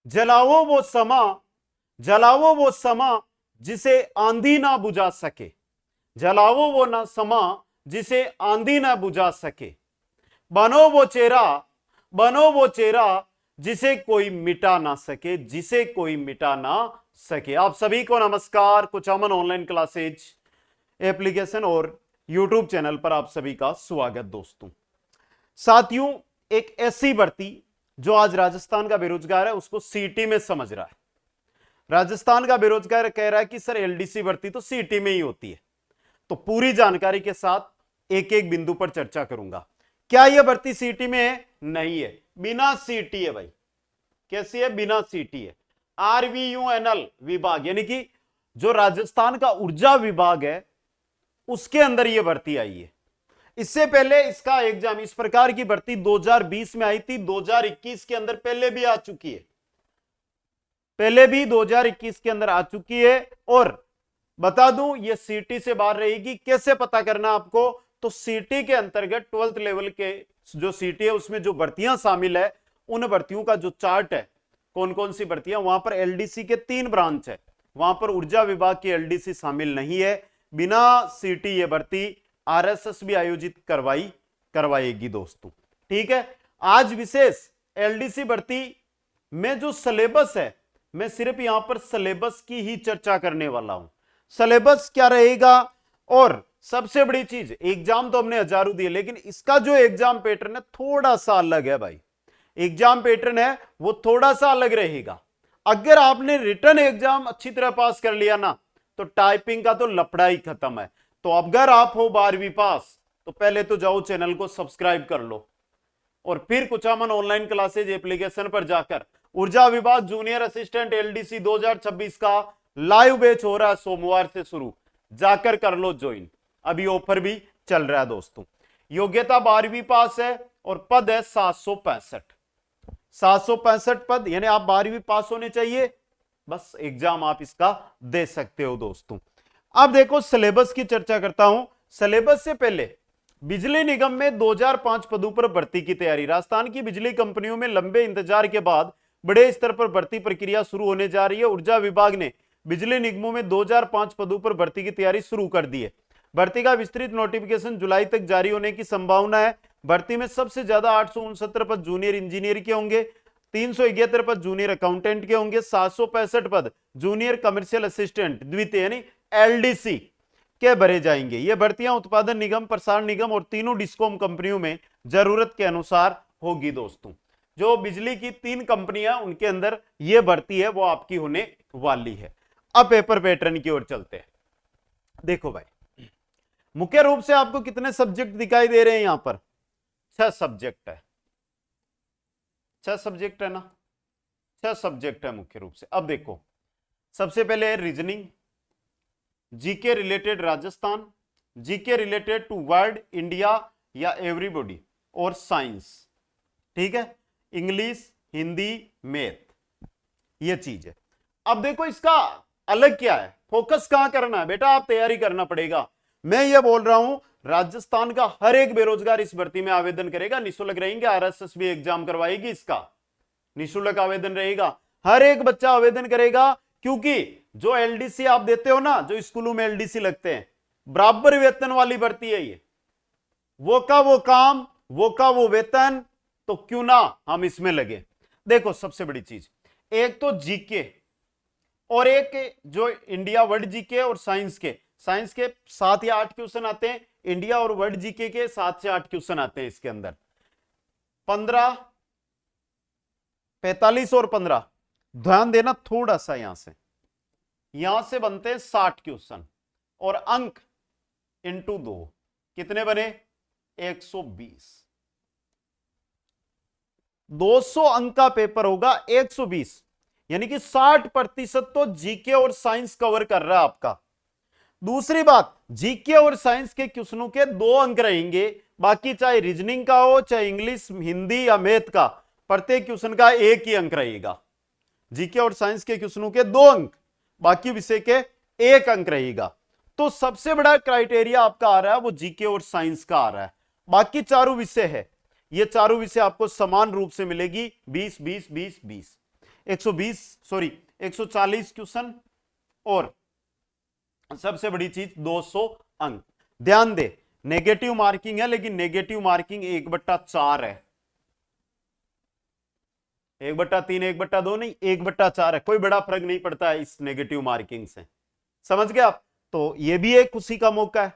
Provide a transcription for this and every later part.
जलाओ वो समा, जलाओ वो समा जिसे आंधी ना बुझा सके, जलाओ वो ना समा जिसे आंधी ना बुझा सके, बनो वो चेहरा, बनो वो चेहरा जिसे कोई मिटा ना सके, जिसे कोई मिटा ना सके। आप सभी को नमस्कार। कुछ अमन ऑनलाइन क्लासेज एप्लीकेशन और यूट्यूब चैनल पर आप सभी का स्वागत दोस्तों। साथियों, एक ऐसी भर्ती जो आज राजस्थान का बेरोजगार है उसको सीटी में समझ रहा है। राजस्थान का बेरोजगार कह रहा है कि सर एलडीसी भर्ती तो सीटी में ही होती है। तो पूरी जानकारी के साथ एक एक बिंदु पर चर्चा करूंगा। क्या यह भर्ती सीटी में है? नहीं है, बिना सीटी है भाई। कैसी है? बिना सीटी है। आरवीयूएनएल विभाग यानी कि जो राजस्थान का ऊर्जा विभाग है उसके अंदर यह भर्ती आई है। इससे पहले इसका एग्जाम, इस प्रकार की भर्ती 2020 में आई थी, 2021 के अंदर पहले भी आ चुकी है, पहले भी 2021 के अंदर आ चुकी है। और बता दूं ये सीटी से बाहर रहेगी। कैसे पता करना आपको? तो सीटी के अंतर्गत 12th लेवल के जो सीटी है उसमें जो भर्तियां शामिल है उन भर्तियों का जो चार्ट है, कौन कौन सी भर्तियां, वहां पर एलडीसी के 3 ब्रांच है, वहां पर ऊर्जा विभाग की एलडीसी शामिल नहीं है। बिना सीटी ये भर्ती आरएसएस भी आयोजित करवाएगी दोस्तों। ठीक है। आज विशेष एलडीसी भर्ती में जो सिलेबस है, मैं सिर्फ यहां पर सिलेबस की ही चर्चा करने वाला हूं। सिलेबस क्या रहेगा, और सबसे बड़ी चीज, एग्जाम तो हमने हजारों दिए लेकिन इसका जो एग्जाम पैटर्न है थोड़ा सा अलग है भाई। एग्जाम पैटर्न है वो थोड़ा सा अलग रहेगा। अगर आपने रिटर्न एग्जाम अच्छी तरह पास कर लिया ना तो टाइपिंग का तो लफड़ा ही खत्म है। तो अगर आप हो 12वीं पास तो पहले तो जाओ चैनल को सब्सक्राइब कर लो और फिर कुचामन ऑनलाइन क्लासेज एप्लीकेशन पर जाकर ऊर्जा विभाग जूनियर असिस्टेंट एलडीसी 2026 का लाइव बैच हो रहा है, सोमवार से शुरू, जाकर कर लो ज्वाइन। अभी ऑफर भी चल रहा है दोस्तों। योग्यता 12वीं पास है और पद है 765। 765 पद, यानी आप 12वीं पास होने चाहिए, बस एग्जाम आप इसका दे सकते हो दोस्तों। अब देखो सिलेबस की चर्चा करता हूं। सिलेबस से पहले बिजली निगम में 2005 पदों पर भर्ती की तैयारी। राजस्थान की बिजली कंपनियों में लंबे इंतजार के बाद बड़े स्तर पर भर्ती प्रक्रिया शुरू होने जा रही है। ऊर्जा विभाग ने बिजली निगमों में 2005 पदों पर भर्ती की तैयारी शुरू कर दी है। भर्ती का विस्तृत नोटिफिकेशन जुलाई तक जारी होने की संभावना है। भर्ती में सबसे ज्यादा 869 पद जूनियर इंजीनियर के होंगे, 371 पद जूनियर अकाउंटेंट के होंगे, 765 पद जूनियर कमर्शियल असिस्टेंट द्वितीय यानी एलडीसी के भरे जाएंगे। ये भर्तियां उत्पादन निगम, प्रसारण निगम और तीनों डिस्कॉम कंपनियों में जरूरत के अनुसार होगी दोस्तों। जो बिजली की 3 कंपनियां उनके अंदर यह भर्ती है वो आपकी होने वाली है। अब पेपर पैटर्न की ओर चलते हैं। देखो भाई, मुख्य रूप से आपको कितने सब्जेक्ट दिखाई दे रहे हैं? यहां पर 6 सब्जेक्ट है। 6 सब्जेक्ट है ना, 6 सब्जेक्ट है मुख्य रूप से। अब देखो, सबसे पहले है reasoning, GK related Rajasthan, GK related to world, India या एवरीबॉडी, और साइंस। ठीक है, इंग्लिश, हिंदी, मैथ, ये चीज है। अब देखो इसका अलग क्या है, फोकस कहां करना है बेटा, आप तैयारी करना पड़ेगा। मैं ये बोल रहा हूं राजस्थान का हर एक बेरोजगार इस भर्ती में आवेदन करेगा, निःशुल्क रहेंगे। आरएसएस भी एग्जाम करवाएगी, इसका निःशुल्क आवेदन रहेगा, हर एक बच्चा आवेदन करेगा। क्योंकि जो एलडीसी आप देते हो ना, जो स्कूलों में एलडीसी लगते हैं, बराबर वेतन वाली भर्ती है ये। वो का वो काम, वो का वो वेतन, तो क्यों ना हम इसमें लगे। देखो सबसे बड़ी चीज, एक तो जीके और एक जो इंडिया वर्ल्ड जीके और साइंस के 7 या 8 क्वेश्चन आते हैं। इंडिया और वर्ल्ड जीके के 7 से 8 क्वेश्चन आते हैं इसके अंदर। 15, 45 और 15, ध्यान देना थोड़ा सा, यहां से बनते हैं 60 क्वेश्चन और अंक इंटू 2 कितने बने? 120। 200 अंक का पेपर होगा, 120 यानी कि 60% तो जीके और साइंस कवर कर रहा है आपका। दूसरी बात, जीके और साइंस के क्वेश्चनों के 2 अंक रहेंगे, बाकी चाहे रीजनिंग का हो, चाहे इंग्लिश, हिंदी या मैथ का, प्रत्येक क्वेश्चन का 1 ही अंक रहेगा। जीके और साइंस के क्वेश्चनों के 2 अंक, बाकी विषय के 1 अंक रहेगा। तो सबसे बड़ा क्राइटेरिया आपका आ रहा है वो जीके और साइंस का आ रहा है। बाकी चारों विषय है, ये चारों विषय आपको समान रूप से मिलेगी 20 20 20 20। 140 क्वेश्चन और सबसे बड़ी चीज 200 अंक। ध्यान दे, नेगेटिव मार्किंग है, लेकिन नेगेटिव मार्किंग 1/4 है, 1/3 1/2 नहीं, 1/4 है। कोई बड़ा फर्क नहीं पड़ता है इस नेगेटिव मार्किंग से, समझ गए आप? तो ये भी एक खुशी का मौका है।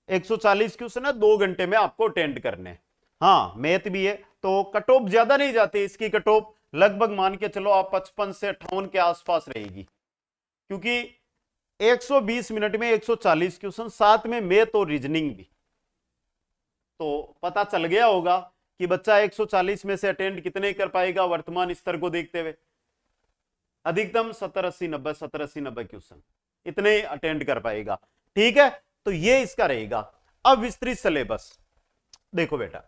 140 क्वेश्चन है, 2 घंटे में आपको अटेंड करने। हाँ, मैथ भी है, तो कट ऑफ ज्यादा नहीं जाती इसकी। कट ऑफ लगभग मान के चलो आप 55 से 58 के आसपास रहेगी, क्योंकि 120 मिनट में 140 क्वेश्चन, साथ में मैथ और रीजनिंग भी। तो पता चल गया होगा कि बच्चा 140 में से अटेंड कितने कर पाएगा वर्तमान स्तर को देखते हुए। अधिकतम 70 80 90, 70 80 90 क्वेश्चन इतने अटेंड कर पाएगा। ठीक है, तो ये इसका रहेगा। अब विस्तृत सिलेबस देखो बेटा,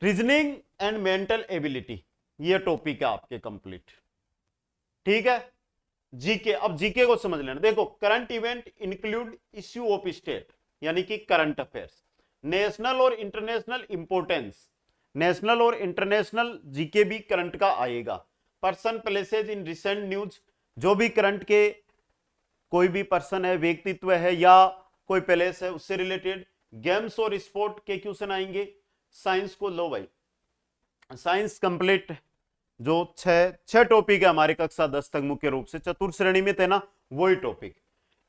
रीजनिंग एंड मेंटल एबिलिटी, ये टॉपिक है आपके कंप्लीट। ठीक है, जीके, अब जीके को समझ लेना। देखो, current event include issue of state, यानी कि करंट अफेयर्स, नेशनल और इंटरनेशनल इंपोर्टेंस, नेशनल और इंटरनेशनल जीके भी करंट का आएगा। Person places in recent news, जो भी करंट के कोई भी पर्सन है, व्यक्तित्व है या कोई प्लेस है, उससे रिलेटेड। गेम्स और स्पोर्ट के क्वेश्चन आएंगे। साइंस को लो भाई, साइंस कंप्लीट, जो छह टॉपिक है हमारे कक्षा 10 तक मुख्य रूप से चतुर्थ श्रेणी में थे ना, वही टॉपिक।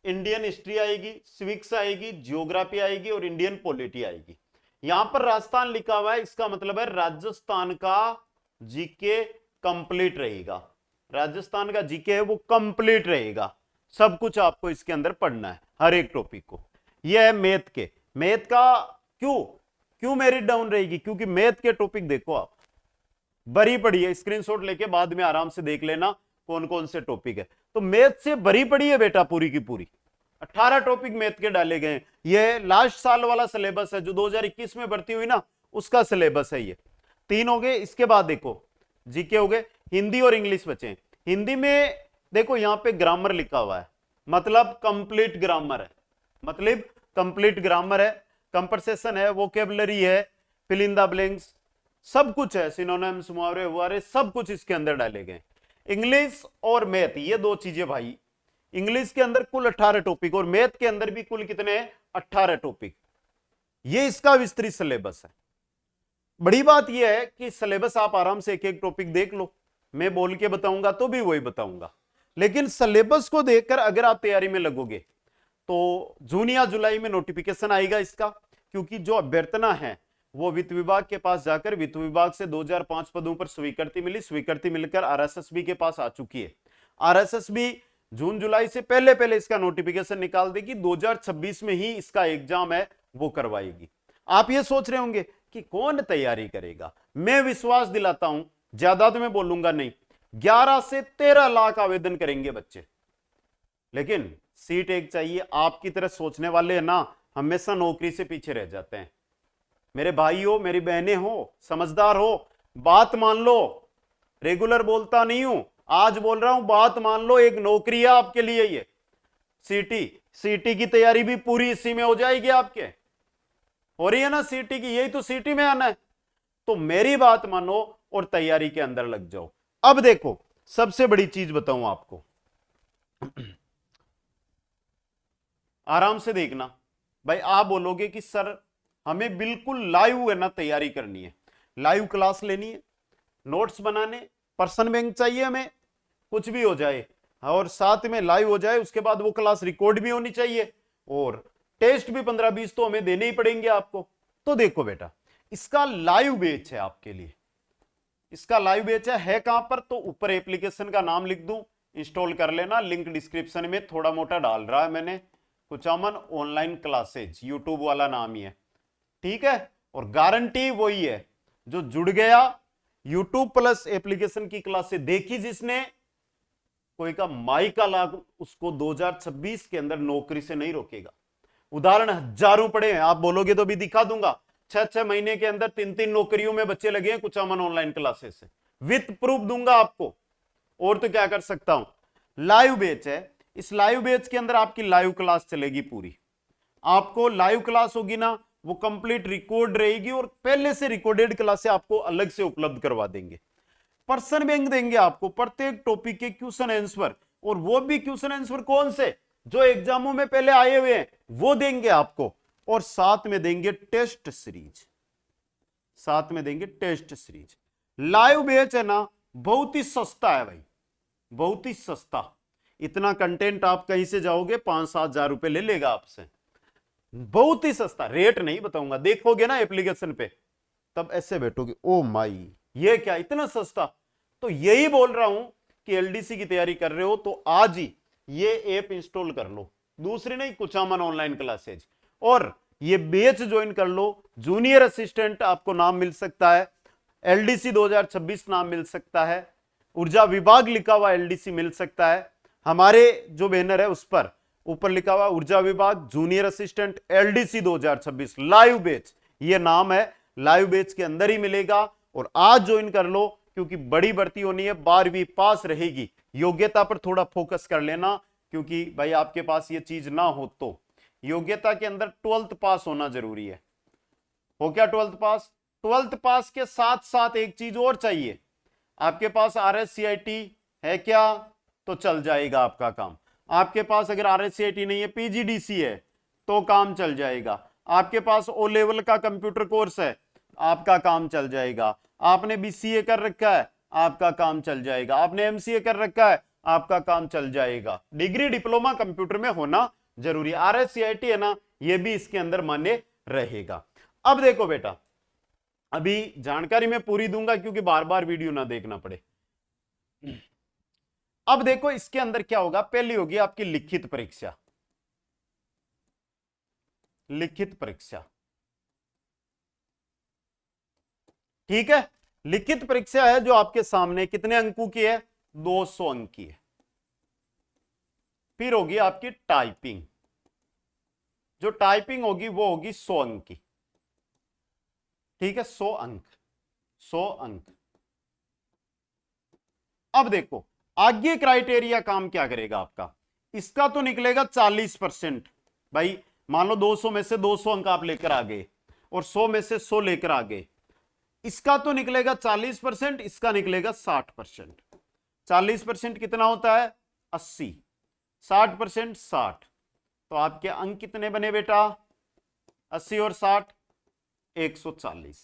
इंडियन हिस्ट्री आएगी, सिविक्स आएगी, जियोग्राफी आएगी और इंडियन पॉलिटी आएगी। यहां पर राजस्थान लिखा हुआ है, इसका मतलब है राजस्थान का जीके कंप्लीट रहेगा। राजस्थान का जीके है वो कंप्लीट रहेगा, सब कुछ आपको इसके अंदर पढ़ना है, हर एक टॉपिक को। यह है मैथ के। मैथ का क्यों मेरिट डाउन रहेगी? क्योंकि मैथ के टॉपिक देखो आप, भरी पड़ी है, स्क्रीनशॉट लेके बाद में आराम से देख लेना कौन कौन से टॉपिक है। तो मैथ से भरी पड़ी है बेटा पूरी की पूरी, 18 टॉपिक मैथ के डाले गए। ये लास्ट साल वाला सिलेबस है जो 2021 में भर्ती हुई ना, उसका सिलेबस है ये। 3 हो गए। इसके बाद देखो जीके हो गए, हिंदी और इंग्लिश बचे। हिंदी में देखो यहां पे ग्रामर लिखा हुआ है, मतलब कंप्लीट ग्रामर है, मतलब कंप्लीट ग्रामर है, कंपरसेशन है, वोकेबलरी है, फिल इन द ब्लैंक्स, सब कुछ है, सिनोनिम्स, मुहावरे हुआरे, सब कुछ इसके अंदर डाले गए। इंग्लिश और मैथ, ये 2 चीजें भाई। इंग्लिश के अंदर कुल 18 टॉपिक और मैथ के अंदर भी कुल कितने हैं? 18 टॉपिक। ये इसका विस्तृत सिलेबस है। बड़ी बात यह है कि सिलेबस आप आराम से एक एक टॉपिक देख लो, मैं बोल के बताऊंगा तो भी वही बताऊंगा, लेकिन सिलेबस को देखकर अगर आप तैयारी में लगोगे तो जून या जुलाई में नोटिफिकेशन आएगा इसका, क्योंकि जो अभ्यर्थना है वो वित्त विभाग के पास जाकर वित्त विभाग से 2005 पदों पर स्वीकृति मिली, स्वीकृति मिलकर आरएसएसबी के पास आ चुकी है। आरएसएसबी जून जुलाई से पहले पहले इसका नोटिफिकेशन निकाल देगी, 2026 में ही इसका एग्जाम है वो करवाएगी। आप ये सोच रहे होंगे कि कौन तैयारी करेगा? मैं विश्वास दिलाता हूं, ज्यादा तो मैं बोलूंगा नहीं, 11 से 13 लाख आवेदन करेंगे बच्चे, लेकिन सीट एक चाहिए। आपकी तरह सोचने वाले है ना, हमेशा नौकरी से पीछे रह जाते हैं। मेरे भाई हो, मेरी बहनें हो, समझदार हो, बात मान लो। रेगुलर बोलता नहीं हूं, आज बोल रहा हूं, बात मान लो। एक नौकरी है आपके लिए ये, सीटी की तैयारी भी पूरी इसी में हो जाएगी आपके। हो रही है ना सीटी की, यही तो सीटी में आना है। तो मेरी बात मानो और तैयारी के अंदर लग जाओ। अब देखो, सबसे बड़ी चीज बताऊं आपको, आराम से देखना भाई। आप बोलोगे कि सर हमें बिल्कुल लाइव है ना तैयारी करनी है, लाइव क्लास लेनी है, नोट्स बनाने, पर्सन बैंक चाहिए हमें, कुछ भी हो जाए और साथ में लाइव हो जाए, उसके बाद वो क्लास रिकॉर्ड भी होनी चाहिए और टेस्ट भी 15-20 तो हमें देने ही पड़ेंगे आपको। तो देखो बेटा, इसका लाइव बैच है आपके लिए। इसका लाइव बैच है कहां पर? तो ऊपर एप्लीकेशन का नाम लिख दूं, इंस्टॉल कर लेना, लिंक डिस्क्रिप्शन में थोड़ा मोटा डाल रहा है मैंने, कुचामन ऑनलाइन क्लासेज, यूट्यूब वाला नाम ही है। ठीक है, और गारंटी वही है जो जुड़ गया यूट्यूब प्लस एप्लीकेशन की क्लास से देखी जिसने, कोई का माई का लाभ उसको 2026 के अंदर नौकरी से नहीं रोकेगा। उदाहरण हजारों पड़े हैं, आप बोलोगे तो भी दिखा दूंगा। 6-6 महीने के अंदर 3-3 नौकरियों में बच्चे लगे हैं कुचामन ऑनलाइन क्लासेस से, विथ प्रूफ दूंगा आपको। और तो क्या कर सकता हूं? लाइव बैच है, इस लाइव बैच के अंदर आपकी लाइव क्लास चलेगी पूरी। आपको लाइव क्लास होगी ना, वो कंप्लीट रिकॉर्ड रहेगी और पहले से रिकॉर्डेड क्लासें आपको अलग से उपलब्ध करवा देंगे। पर्सन बैंक देंगे आपको प्रत्येक टॉपिक के क्वेश्चन आंसर, और वो भी क्वेश्चन आंसर कौन से जो एग्जामों में पहले आए हुए हैं वो देंगे आपको, और साथ में देंगे टेस्ट सीरीज, साथ में देंगे टेस्ट सीरीज। लाइव बैच है ना बहुत ही सस्ता है भाई, बहुत ही सस्ता। इतना कंटेंट आप कहीं से जाओगे 5-7 हजार रुपए ले लेगा आपसे, बहुत ही सस्ता। रेट नहीं बताऊंगा, देखोगे ना एप्लीकेशन पे तब ऐसे बैठोगे ओ माई ये क्या इतना सस्ता। तो यही बोल रहा हूं कि एलडीसी की तैयारी कर रहे हो तो आज ही ये ऐप इंस्टॉल कर लो, दूसरी नहीं कुचामन ऑनलाइन क्लासेज, और ये बैच ज्वाइन कर लो। जूनियर असिस्टेंट आपको नाम मिल सकता है, एलडीसी 2026 नाम मिल सकता है, ऊर्जा विभाग लिखा हुआ एलडीसी मिल सकता है। हमारे जो बैनर है उस पर ऊपर लिखा हुआ ऊर्जा विभाग junior assistant LDC 2026 live batch, ये नाम है, लाइव बैच के अंदर ही मिलेगा। और आज ज्वाइन कर लो क्योंकि बड़ी भर्ती होनी है, 12वीं पास रहेगी। योग्यता पर थोड़ा फोकस कर लेना, क्योंकि भाई आपके पास ये चीज ना हो तो योग्यता के अंदर 12th पास होना जरूरी है। हो क्या 12th पास? 12th पास के साथ साथ एक चीज और चाहिए, आपके पास RSCIT है क्या तो चल जाएगा आपका काम। आपके पास अगर RSCIT नहीं है PGDC है तो काम चल जाएगा। आपके पास O लेवल का कंप्यूटर कोर्स है आपका काम चल जाएगा। आपने BCA कर रखा है आपका काम चल जाएगा। आपने MCA कर रखा है आपका काम चल जाएगा। डिग्री डिप्लोमा कंप्यूटर में होना जरूरी। RSCIT है ना, ये भी इसके अंदर मान्य रहेगा। अब देखो बेटा, अभी जानकारी मैं पूरी दूंगा क्योंकि बार बार वीडियो ना देखना पड़े। अब देखो इसके अंदर क्या होगा, पहली होगी आपकी लिखित परीक्षा। लिखित परीक्षा, ठीक है, लिखित परीक्षा है जो आपके सामने कितने अंकों की है, 200 अंक की है। फिर होगी आपकी टाइपिंग, जो टाइपिंग होगी वो होगी 100 अंक की, ठीक है, 100 अंक, 100 अंक। अब देखो आगे क्राइटेरिया काम क्या करेगा आपका, इसका तो निकलेगा 40%। भाई मान लो 200 में से 200 अंक आप लेकर आ गए और 100 में से 100 लेकर आ गए, इसका तो निकलेगा 40%, इसका निकलेगा 60%। 40% कितना होता है 80, 60% 60, तो आपके अंक कितने बने बेटा 80 और 60 140।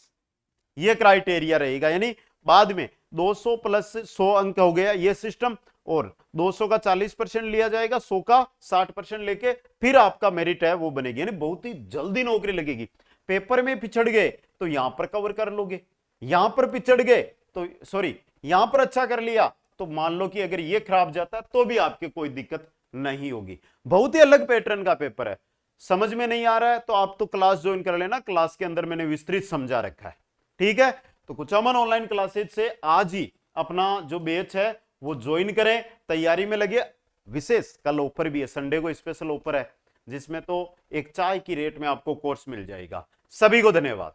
ये क्राइटेरिया रहेगा, यानी बाद में 200 प्लस 100 अंक हो गया ये सिस्टम, और 200 का 40% लिया जाएगा, 100 का 60% लेके फिर आपका मेरिट है वो बनेगी, यानी बहुत ही जल्दी नौकरी लगेगी। पेपर में पिछड़ गए तो यहां पर कवर कर लोगे, यहां पर पिछड़ गए तो सॉरी यहां पर अच्छा कर लिया तो मान लो कि अगर ये खराब जाता तो भी आपके कोई दिक्कत नहीं होगी। बहुत ही अलग पैटर्न का पेपर है। समझ में नहीं आ रहा है तो आप तो क्लास ज्वाइन कर लेना, क्लास के अंदर मैंने विस्तृत समझा रखा है, ठीक है। तो कुचामन ऑनलाइन क्लासेज से आज ही अपना जो बैच है वो ज्वाइन करें, तैयारी में लगे। विशेष कल ऑफर भी है, संडे को स्पेशल ऑफर है जिसमें तो एक चाय की रेट में आपको कोर्स मिल जाएगा। सभी को धन्यवाद।